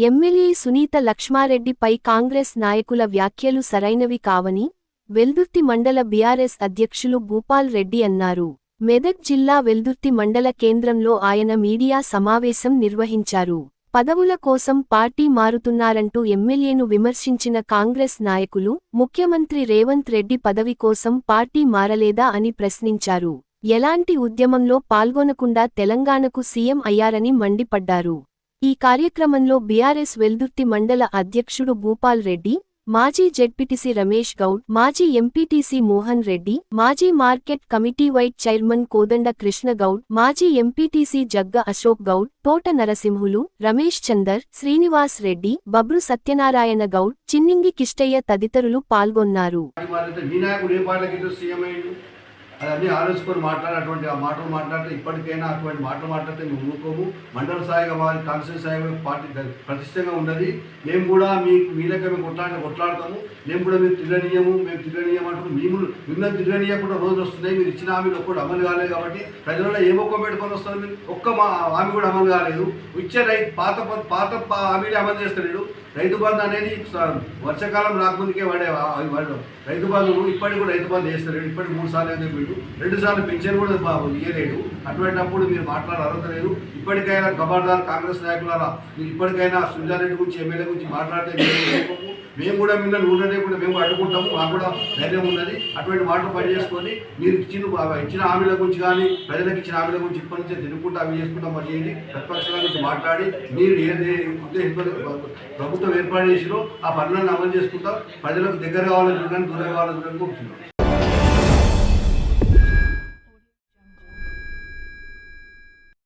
MLA Sunitha లక్ష్మారెడ్డిపై Congress నాయకుల వ్యాఖ్యలు సరైనవి కావని వెల్దుర్తి మండల బీఆర్ఎస్ అధ్యక్షులు భూపాల్ రెడ్డి అన్నారు. మెదక్ జిల్లా వెల్దుర్తి మండల కేంద్రంలో ఆయన మీడియా సమావేశం నిర్వహించారు. పదవుల కోసం పార్టీ మారుతున్నారంటూ ఎమ్మెల్యేను విమర్శించిన కాంగ్రెస్ నాయకులు ముఖ్యమంత్రి రేవంత్ రెడ్డి పదవి కోసం పార్టీ మారలేదా అని ప్రశ్నించారు. ఎలాంటి ఉద్యమంలో పాల్గొనకుండా తెలంగాణకు సీఎం అయ్యారని మండిపడ్డారు. ఈ కార్యక్రమంలో బీఆర్ఎస్ వెల్దుర్తి మండల అధ్యక్షుడు భూపాల్ రెడ్డి, మాజీ జెడ్పీటీసీ రమేష్ గౌడ్, మాజీ ఎంపీటీసీ మోహన్ రెడ్డి, మాజీ మార్కెట్ కమిటీ వైట్ చైర్మన్ కోదండ కృష్ణ గౌడ్, మాజీ ఎంపీటీసీ జగ్గ అశోక్ గౌడ్, తోట నరసింహులు, రమేష్ చందర్, శ్రీనివాస్ రెడ్డి, బబ్రు సత్యనారాయణ గౌడ్, చిన్నింగి కిష్టయ్య తదితరులు పాల్గొన్నారు. అదన్నీ ఆలోచుకొని మాట్లాడేటువంటి ఆ మాటలు మాట్లాడితే ఇప్పటికైనా అటువంటి మాటలు మాట్లాడితే మేము ఊరుకోము. మండల స్థాయిగా వారి కాన్స్టిట్యూషన్ స్థాయిగా పార్టీ ప్రతిష్టంగా ఉన్నది. మేము కూడా మీ దగ్గర మేము కొట్లాడతాము. మేము కూడా మీరు తిరగనీయమంటారు. మిమ్మల్ని తిరగనీయకుండా రోజు వస్తున్నాయి. మీరు ఇచ్చిన హామీలు ఒక్కటి అమలు కాలేదు కాబట్టి ప్రజలలో ఏ ఒక్క పెట్టుకొని వస్తారు. మీరు ఒక్క హామీ కూడా అమలు కాలేదు. ఇచ్చే పాత హామీలు అమలు చేస్తలేడు. రైతు బంధు అనేది వర్షాకాలం రాకముందుకే రైతు బంధువు ఇప్పటికి కూడా రైతు బంధు చేస్తలేడు. ఇప్పటికి 3 సార్లు అయితే వీడు 2 సార్లు పెన్షన్ కూడా ఇయ్యలేడు. అటువంటిప్పుడు మీరు మాట్లాడే అర్హత లేదు. ఇప్పటికైనా ఖబర్దార్ కాంగ్రెస్ నాయకులారా, మీరు ఇప్పటికైనా సుజారెడ్డి గురించి ఎమ్మెల్యే గురించి మాట్లాడితే మేము కూడా మిమ్మల్ని ఊరలేకుండా మేము అడ్డుకుంటాము. మాకు కూడా ధైర్యం ఉన్నది. అటువంటి మాటలు పని చేసుకొని మీరు ఇచ్చిన హామీల గురించి కానీ ప్రజలకు ఇచ్చిన హామీల గురించి ఇప్పటి నుంచే తిరుగుకుంటూ అవి చేసుకుంటాం. మరి చేయండి. ప్రతిపక్షాల గురించి మాట్లాడి మీరు ఏది ప్రభుత్వం ఏర్పాటు చేసినో ఆ పనులను అమలు చేసుకుంటాం. ప్రజలకు దగ్గర కావాలని దూరం కావాలని కోరుతున్నాం.